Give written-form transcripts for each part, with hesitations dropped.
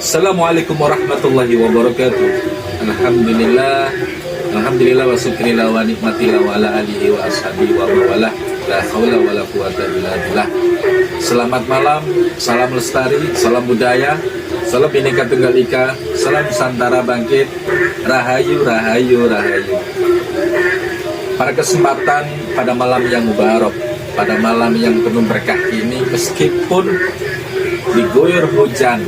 Assalamualaikum warahmatullahi wabarakatuh. Alhamdulillah, alhamdulillah wa syukurillah wa nikmatillah wa ala alihi wa ashabihi wa mawalah. La haula wa la quwata illa billah. Selamat malam, salam lestari, salam budaya, salam Bhinneka Tunggal Ika, salam Nusantara bangkit, rahayu, rahayu, rahayu. Pada kesempatan pada malam yang mubarak, pada malam yang penuh berkah ini, meskipun diguyur hujan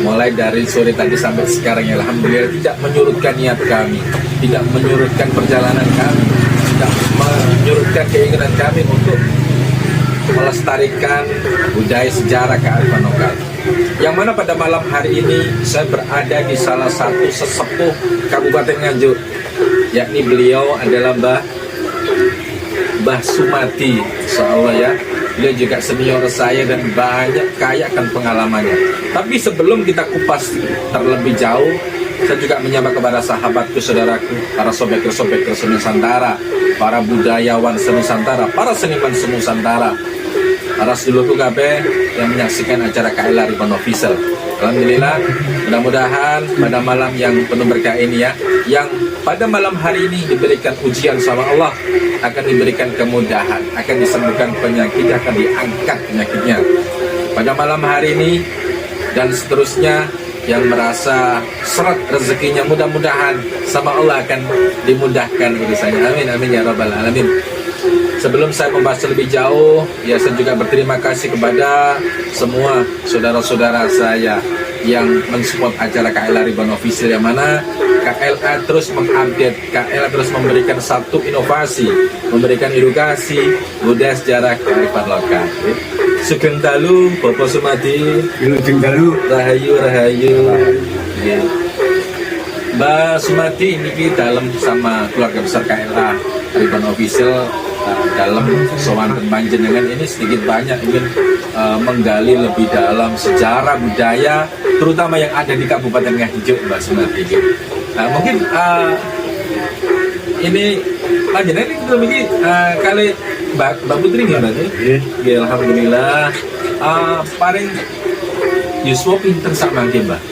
mulai dari sore tadi sampai sekarang, ya alhamdulillah tidak menyurutkan niat kami, tidak menyurutkan perjalanan kami, tidak menyurutkan keinginan kami untuk melestarikan budaya sejarah kearifan lokal. Yang mana pada malam hari ini saya berada di salah satu sesepuh Kabupaten Nganjuk, yakni beliau adalah Mbah Sumati, insyaallah ya. Beliau juga senior saya dan banyak kaya akan pengalamannya. Tapi sebelum kita kupas terlebih jauh, saya juga menyapa kepada sahabatku, saudaraku, para sobeker-sobeker senusantara, para budayawan senusantara, para seniman senusantara, para sedulurku KB yang menyaksikan acara KL Arifan Official. Alhamdulillah, mudah-mudahan pada malam yang penuh berkah ini ya, yang pada malam hari ini diberikan ujian sama Allah, akan diberikan kemudahan, akan disembuhkan penyakit, akan diangkat penyakitnya. Pada malam hari ini dan seterusnya, yang merasa seret rezekinya, mudah-mudahan sama Allah akan dimudahkan urusannya. Amin, amin ya rabbal alamin. Sebelum saya membahas lebih jauh, ya saya juga berterima kasih kepada semua saudara-saudara saya yang mensupport acara KL Arifan Official, yang mana KLA terus mengupdate, KLA terus memberikan satu inovasi, memberikan edukasi budaya sejarah kearifan lokal. Sugeng dalu, Bapak Sumati. Sugeng dalu, rahayu, rahayu. Mbak Sumati ini dalam sama keluarga besar KLA Arifan Official, dalam sowan panjenengan ini sedikit banyak ingin menggali lebih dalam sejarah budaya terutama yang ada di Kabupaten Nganjuk, Mbak Sumati. Mungkin ini panjenengan ini belum ini kali Mbak Putri nih Mbak. Ya, alhamdulillah. Paling yuswa pinten sak mangke Mbak?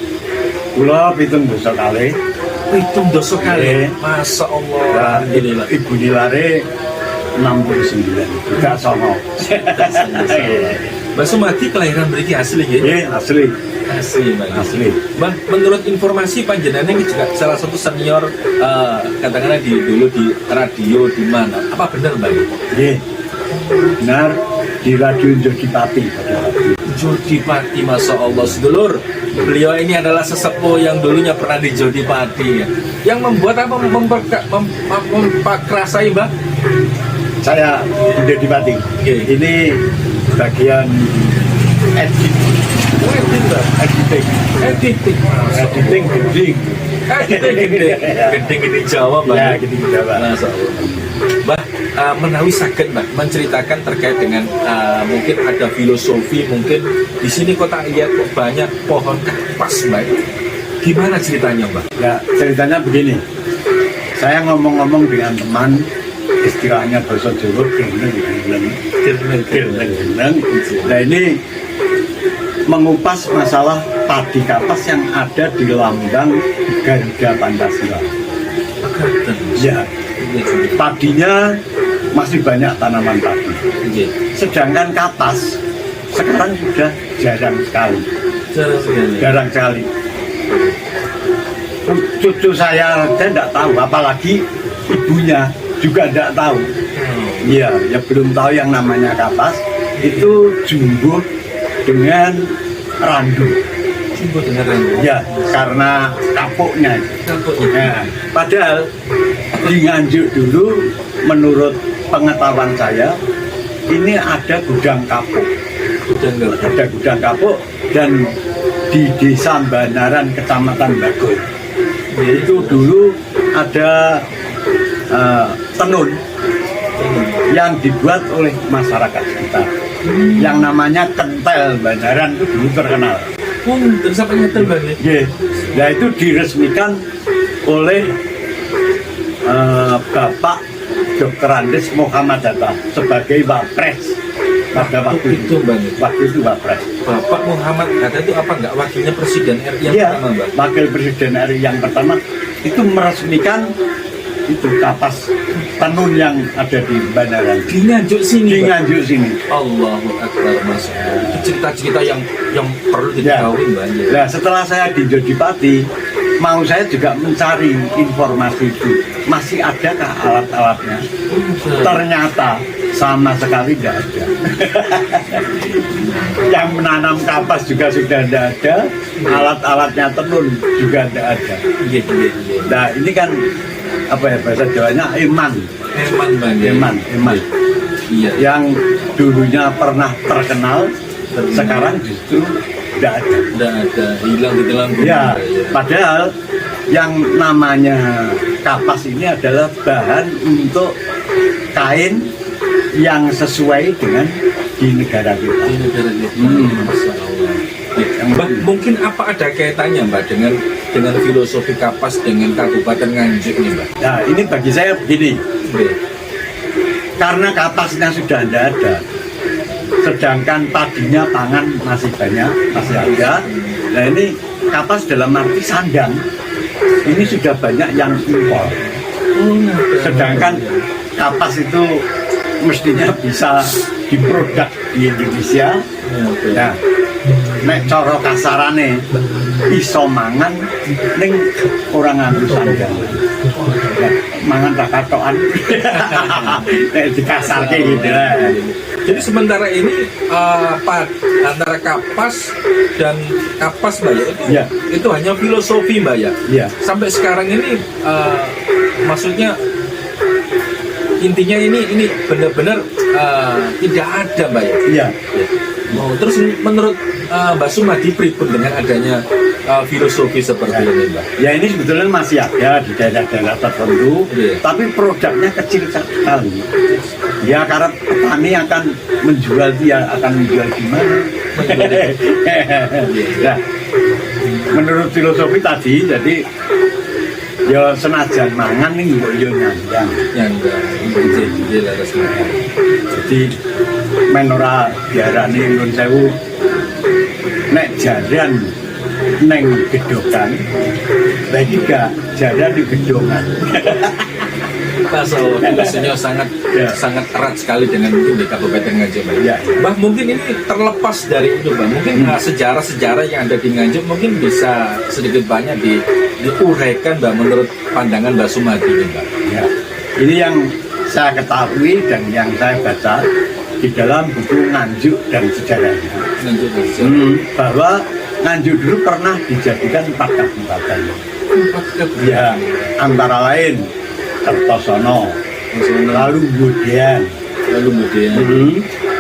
Kula pitung dosa kali. Pitung dosa kali. Masya Allah. Alhamdulillah. Ibu nilare 69, juga sama. Mbak Sumati kelahiran beriki asli ya? Iya, asli. Asli, Mbak. Asli. Mbak, menurut informasi panjenengan ini juga salah satu senior, katakanlah dulu di radio di mana? Apa benar, Mbak? Iya, benar, di radio Jodipati. Jodipati, Masya Allah, sedulur. Beliau ini adalah sesepuh yang dulunya pernah di Jodipati ya. Yang membuat apa? Memperkerasai, Mbak? Saya di Jodipati. Ini bagian editing, geding Jawa, Mbak. Ya, geding Jawa. Mbak, menawi sakit, Mbak, menceritakan terkait dengan mungkin ada filosofi, mungkin di sini kok tak lihat kok banyak pohon kapas, Mbak. Gimana ceritanya, Mbak? Ya, ceritanya begini. Saya ngomong-ngomong dengan teman, istilahnya bahasa Jawa, gereng. Nah ini mengupas masalah padi kapas yang ada di lambang Garuda Pancasila. Ya, padinya masih banyak tanaman padi. Sedangkan kapas sekarang sudah jarang sekali. Jarang sekali. Cucu saya tidak tahu, apalagi ibunya juga tidak tahu. Iya, ya belum tahu yang namanya kapas itu jumbo dengan randu. Jumbo dengan randu. Ya, karena kapuknya. Ya, padahal di Nganjuk dulu, menurut pengetahuan saya, ini ada gudang kapuk. Ada gudang kapuk dan di Desa Banaran, Kecamatan Bagol. Itu dulu ada tenun yang dibuat oleh masyarakat sekitar, yang namanya kentel Banaran, itu dulu terkenal. Terus apa nyetel, Bang? Ya, itu diresmikan oleh Bapak Dr. Andes Muhammad Hatta sebagai Wapres pada waktu itu Mbak. waktu itu Wapres. Bapak Muhammad Hatta itu apa enggak wakilnya Presiden RI yang Iya, pertama Mbak? wakil presiden RI yang pertama itu meresmikan itu kapas tenun yang ada di Bandaran Di Nganjuk sini di Mbak? Nganjuk sini. Allahu Akbar Mas. Itu cerita-cerita yang perlu Ya. diketahui Mbak. Ya. Nah, setelah saya di Jodipati, mau saya juga mencari informasi itu. Masih adakah alat-alatnya? Ternyata sama sekali tidak ada. Yang menanam kapas juga sudah tidak ada, alat-alatnya tenun juga tidak ada. Iya, iya, iya. Nah, ini kan apa ya bahasa Jawanya eman, Eman Mbak. Ya. eman. Iya. Yang dulunya pernah terkenal, sekarang justru tidak ada. Tidak ada, hilang di telan bumi, Ya, Mbak, ya. padahal yang namanya kapas ini adalah bahan untuk kain yang sesuai dengan di negara kita. Di negara kita. Masya Allah. Ya, Mbak, mungkin apa ada kaitannya Mbak dengan filosofi kapas dengan Kabupaten Nganjuk ini Mbak? Nah, ini bagi saya begini, Iya. karena kapasnya sudah tidak ada, sedangkan padinya pangan masih banyak, masih ada. Nah, ini kapas dalam arti sandang, ini sudah banyak yang impor. Sedangkan kapas itu mestinya bisa diproduk di Indonesia. Nah, nek coro kasarane iso mangan ning orang nganggo sandang. Nah, mangan tak katokan. Nek dikasarke gitu. Jadi sementara ini antara kapas dan kapas Mbak ya, Ya. itu hanya filosofi Mbak ya. Ya. Sampai sekarang ini maksudnya intinya ini benar-benar tidak ada Mbak ya. Iya. Oh, terus menurut Mbak Sumadi pripun dengan adanya filosofi seperti ini Mbak? Ya, ini sebetulnya masih ada di daerah-daerah tertentu, Iya. tapi produknya kecil sekali. Ya, karena petani akan menjual, dia akan menjual di mana? Nah, menurut filosofi tadi, jadi ya senajan mangan nih mbok yo nyandang. Yang jadi laras makan. Jadi menora diarani nun sewu nek jaran neng gedokan, lagi gak jaran di gedongan. Maksudnya sangat Ya. sangat erat sekali dengan itu di Kabupaten Nganjuk Mbak. Ya. Mbak, mungkin ini terlepas dari itu Mbak, mungkin sejarah-sejarah yang ada di Nganjuk mungkin bisa sedikit banyak diuraikan Mbak menurut pandangan Mbak Sumadi ini Mbak. Ya. Ini yang saya ketahui dan yang saya baca di dalam buku Nganjuk dan Sejarahnya. Nganjuk Nganjuk. Bahwa Nganjuk dulu pernah dijadikan 4 kabupaten. Ya, antara lain Kertosono, lalu Budian, lalu kemudian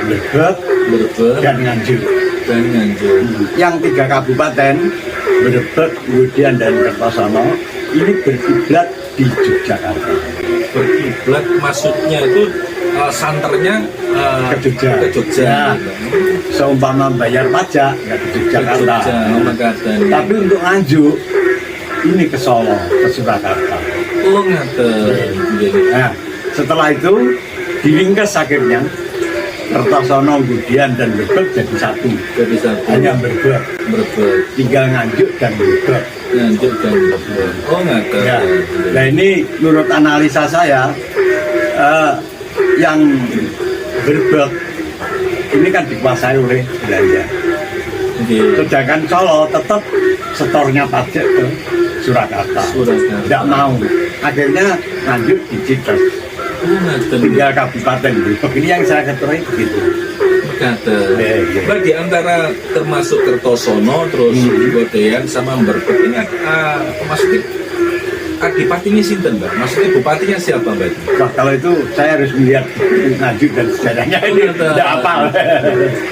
Brebes, Brebes dan Nganjuk. dan Nganjuk. Yang 3 kabupaten Brebes, Budian, dan Kertosono ini berkiblat di Yogyakarta. Berkiblat maksudnya itu santernya Ke Jogja. Ke Jogja. Ya. Seumpama bayar pajak nggak ke Ke Yogyakarta. Jogja, Makassar. Tapi untuk Nganjuk ini ke Solo, ke Surakarta. Oh ngaten. Nah, setelah itu diringkas akhirnya Kertosono, Budian, dan Brebes jadi satu. Jadi satu. Hanya Brebes, Brebes, tinggal Nganjuk dan Brebes. Nganjuk dan Brebes. Oh ngaten. Ya. Nah, ini menurut analisa saya yang Brebes ini kan dikuasai oleh Belanda. Nggih. Sedangkan Solo tetap setornya pajak ke Surakarta. Surakarta. Tidak mau. Akhirnya Nganjuk diciptas. Oh ngaten. Tinggal kabupaten Brebes. Ini yang saya ketahui begitu. Ngaten. Iya. Mbak, di antara termasuk Kertosono terus Budian sama Brebes ini maksudnya adipatinya sinten Mbak? Maksudnya bupatinya siapa Mbak? Wah, kalau itu saya harus melihat Nganjuk dan sejarahnya ini tidak hafal.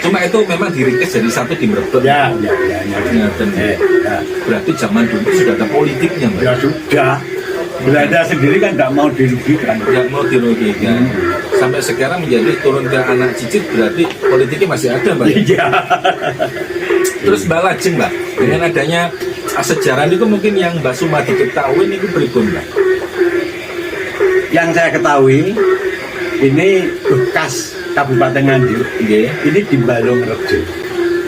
Cuma itu memang diringkas jadi satu di Brebes. Ya. Ngaten. Ya. Berarti zaman dulu sudah ada politiknya Mbak. Ya sudah. Belanda sendiri kan tidak mau dirugikan. Nggak mau dirugikan. Sampai sekarang menjadi turun ke anak cicit berarti politiknya masih ada Mbak. Iya. Terus Mbak Lajeng Mbak, dengan adanya sejarah itu mungkin yang Mbak Sumadi ketahui ini berikut Mbak. Yang saya ketahui ini bekas Kabupaten Nganjuk. Nggih. Ini di Balongrejo.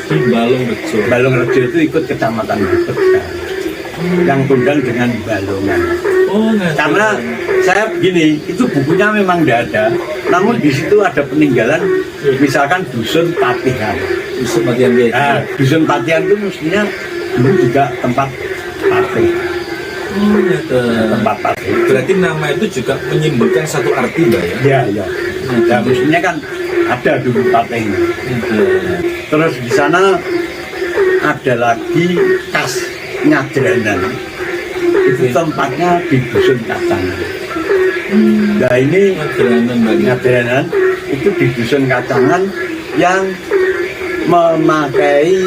Di Balongrejo. Balongrejo itu ikut kecamatan Brebes sekarang. Yang kondang dengan Balongan. Oh, nggak. Karena saya begini, itu bukunya memang tidak ada, namun di situ ada peninggalan, misalkan dusun Patihan. Dusun Patihan Nggih. Nah, dusun Patihan itu mestinya dulu juga tempat patih, Oh, nggak. tempat patih. Berarti nama itu juga menyimbolkan satu arti, Mbak ya? Ya, ya. Ya, mestinya kan ada dulu patihnya. Terus di sana ada lagi kas Nyadranan. Itu tempatnya di dusun Kacangan. Nah ini Nyadranan, Mbak. Nyadranan itu di dusun Kacangan yang memakai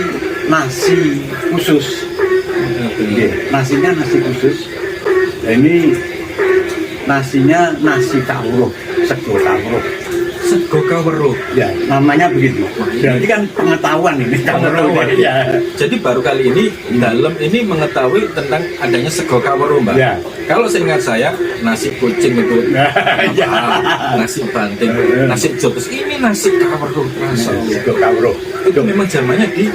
nasi khusus. Oke, nasinya nasi khusus. Nah, ini nasinya nasi kawruh, sego kawruh. Sego kawruh. Ya, namanya begitu. Berarti kan pengetahuan ini. Pengetahuan. Ya. Jadi baru kali ini dalam ini mengetahui tentang adanya sego kawruh, Mbak. Ya. Kalau seingat saya nasi kucing itu, Ya. nasi banting, nasi jokes, ini nasi kawruh. Masya Allah. Sego kawruh. Itu memang zamannya di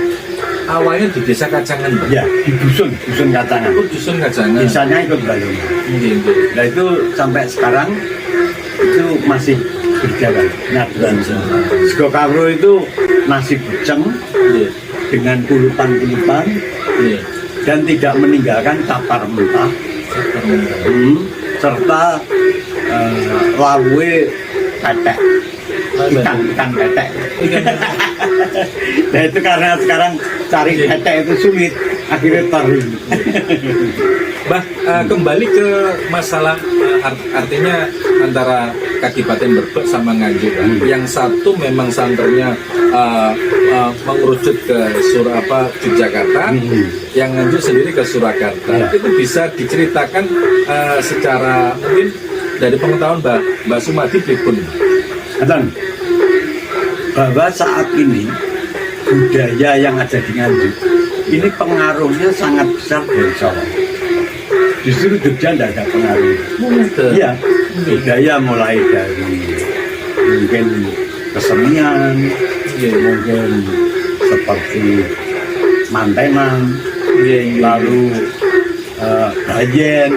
awalnya di desa Kacangan, Mbak. Ya, di dusun Kacangan. Oh, dusun Kacangan. Desanya ikut Balongan. Nggih, nggih. Nah itu sampai sekarang itu masih berjalan. Nyadran. Sego kawruh itu nasi buceng Nggih, dengan kulupan-kulupan nggih. dan tidak meninggalkan kapar mentah, serta lawe petek, ikan petek. Nah itu karena sekarang cari petek itu sulit, akhirnya taruh. Bah, kembali ke masalah artinya antara Kadipaten Brebes sama Nganjuk. Yang satu memang santernya mengerucut ke Yogyakarta, yang Nganjuk sendiri ke Surakarta. Itu bisa diceritakan secara mungkin dari pengetahuan Mbak Sumadi pripun. Atan, bahwa saat ini budaya yang ada di Nganjuk ini pengaruhnya sangat besar dari Solo. Justru Jogja tidak ada pengaruh. Iya, budaya mulai dari mungkin kesenian, mungkin seperti mantenan, lalu bayen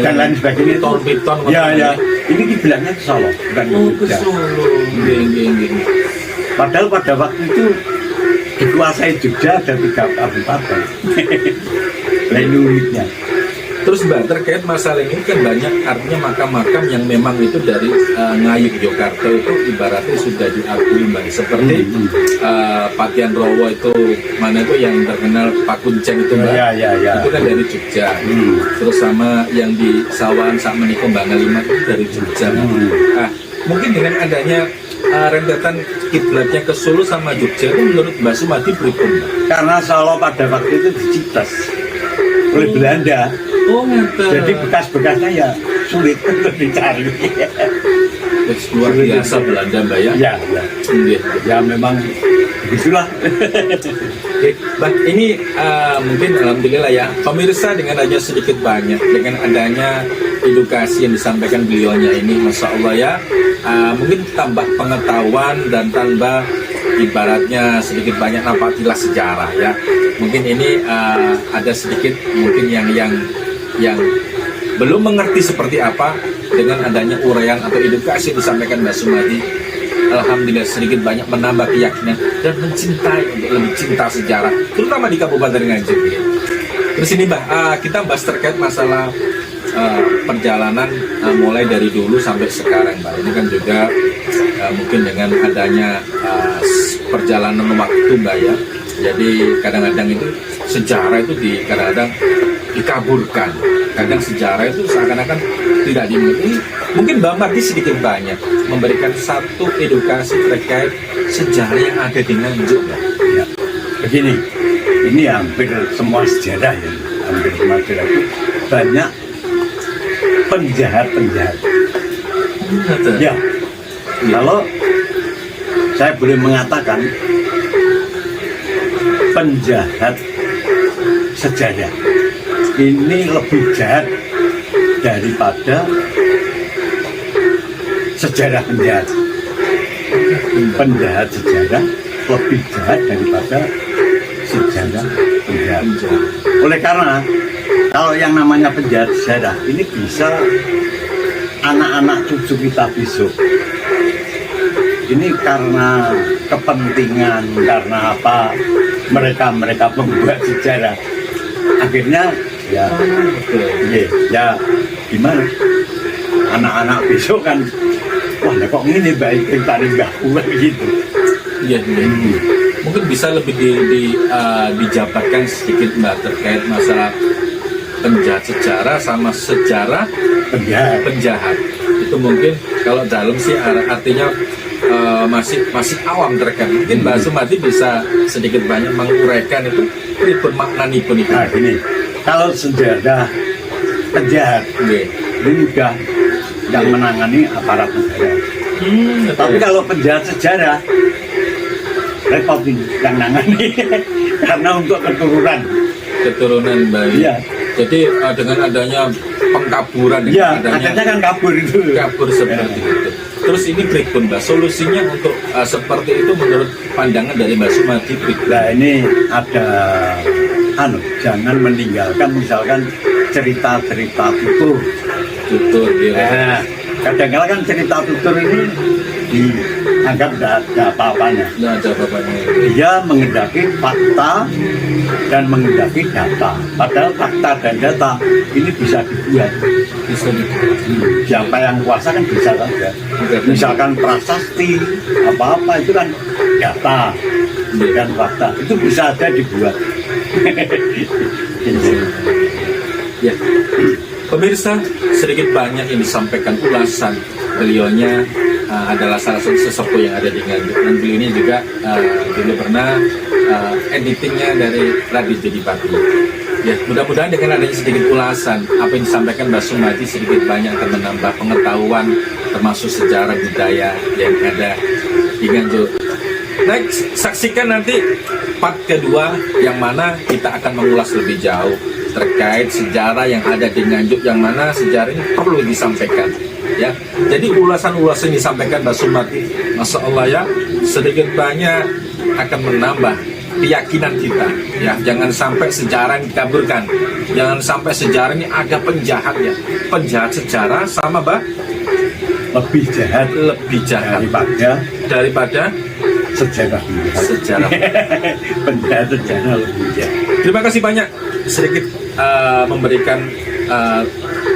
dan lain sebagainya. Piton, Ya, ya. Ini dibilangnya ke Solo, bukan ke Jogja. Padahal pada waktu itu dikuasai Jogja ada 3 kabupaten. Lain uniknya. Terus Mbak, terkait masalah ini kan banyak artinya makam-makam yang memang itu dari Ngayuk Yogyakarta itu ibaratnya sudah diakui Mbak. Seperti Patihan Rowo itu, mana itu yang terkenal Pak Kunceng itu Mbak. Ya. Itu kan dari Jogja. Terus sama yang di Sawan Sak Meniko Mbak Ngalima itu dari Jogja. Mungkin dengan adanya rentetan kiblatnya ke Solo sama Jogja itu menurut Mbak Sumadi pripun Mbak? Karena Solo pada waktu itu diciptas oleh Belanda. Oh, ngeten. Jadi bekas-bekasnya ya sulit untuk dicari. Luar biasa Belanda Mbak ya? Ya. Nggih. Ya memang begitulah. Oke, Mbak, ini mungkin alhamdulillah ya, pemirsa dengan adanya sedikit banyak, dengan adanya edukasi yang disampaikan beliaunya ini, Masya Allah ya, mungkin tambah pengetahuan dan tambah ibaratnya sedikit banyak nampaklah sejarah ya. Mungkin ini ada sedikit mungkin yang belum mengerti seperti apa dengan adanya uraian atau edukasi yang disampaikan Mbak Sumadi. Alhamdulillah sedikit banyak menambah keyakinan dan mencintai untuk lebih cinta sejarah, terutama di Kabupaten Nganjuk. Terus ini Mbak, kita bahas terkait masalah perjalanan mulai dari dulu sampai sekarang Mbak. Ini kan juga mungkin dengan adanya perjalanan waktu Mbak ya. Jadi kadang-kadang itu sejarah itu kadang-kadang dikaburkan. Kadang sejarah itu seakan-akan tidak dimiliki. Mungkin Mbak Mardi sedikit banyak memberikan satu edukasi terkait sejarah yang ada di Nganjuk. Ya. Begini, ini hampir semua sejarah ya, hampir semua sejarah itu banyak penjahat-penjahat. Ya, kalau saya boleh mengatakan penjahat sejarah ini lebih jahat daripada sejarah penjahat. penjahat sejarah lebih jahat daripada sejarah penjahat. Oleh karena kalau yang namanya penjahat sejarah ini bisa anak-anak cucu kita besok ini karena kepentingan, karena apa mereka membuat sejarah akhirnya ya ya gimana anak-anak besok kan wah kok ini baik tadi mbahku gitu. Iya, mungkin bisa lebih dijabarkan sedikit Mbak terkait masalah penjahat sejarah sama sejarah penjahat. Itu mungkin kalau dalam sih artinya masih awam terkait. Mungkin Mbak Sumadi bisa sedikit banyak menguraikan itu bermakna pun itu. Nah ini kalau sejarah penjahat ini juga yang menangani aparat negara. Tapi kalau penjahat sejarah repot ini yang nangani karena untuk keturunan baik. Iya. Jadi dengan adanya pengkaburan ya, adanya kan kabur seperti itu. Terus ini pripun Mbak solusinya untuk seperti itu menurut pandangan dari Mbak Sumadi? Nah ini ada jangan meninggalkan misalkan cerita-cerita tutur ya. Kadang-kadang kan cerita tutur ini dianggap tidak ada apa-apanya. Dia mengendaki fakta dan mengendaki data. Padahal fakta dan data ini bisa dibuat. Siapa yang kuasa kan bisa saja. Misalkan prasasti apa-apa itu kan data dan fakta itu bisa saja dibuat. Ya. Pemirsa, sedikit banyak yang disampaikan ulasan beliaunya adalah salah satu sesepuh yang ada di Nganjuk, dan beliau ini juga dulu pernah editingnya dari Radio Jadi Pati. Ya, mudah-mudahan dengan adanya sedikit ulasan apa yang disampaikan Mbak Sumadi sedikit banyak akan menambah pengetahuan termasuk sejarah budaya yang ada di Nganjuk. Next, saksikan nanti part kedua yang mana kita akan mengulas lebih jauh terkait sejarah yang ada di Nganjuk, yang mana sejarah ini perlu disampaikan. Ya, jadi ulasan-ulasan yang disampaikan Mbak Sumadi, Masya Allah ya, sedikit banyak akan menambah keyakinan kita. Ya, jangan sampai sejarah yang dikaburkan, jangan sampai sejarah ini ada penjahat ya, penjahat sejarah sama Mbak lebih jahat daripada sejarah penjahat sejarah lebih jahat. Terima kasih banyak sedikit memberikan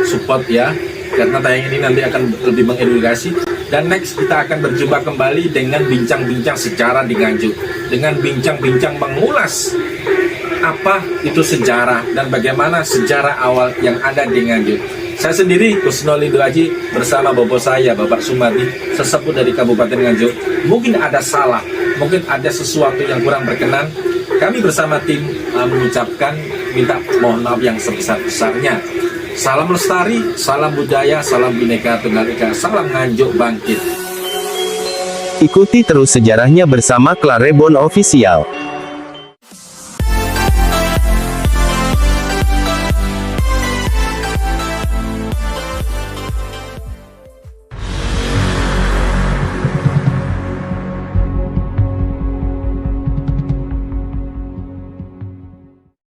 support ya, karena tayangan ini nanti akan lebih mengedukasi. Dan next kita akan berjumpa kembali dengan bincang-bincang sejarah di Nganjuk, dengan bincang-bincang mengulas apa itu sejarah dan bagaimana sejarah awal yang ada di Nganjuk. Saya sendiri Kusnol Lindo Haji bersama bobo saya Bapak Sumadi, sesepuh dari Kabupaten Nganjuk. Mungkin ada salah, mungkin ada sesuatu yang kurang berkenan. Kami bersama tim mengucapkan minta mohon maaf yang sebesar-besarnya. Salam lestari, salam budaya, salam Bhinneka Tunggal Ika, salam Nganjuk bangkit. Ikuti terus sejarahnya bersama Clarebon Official.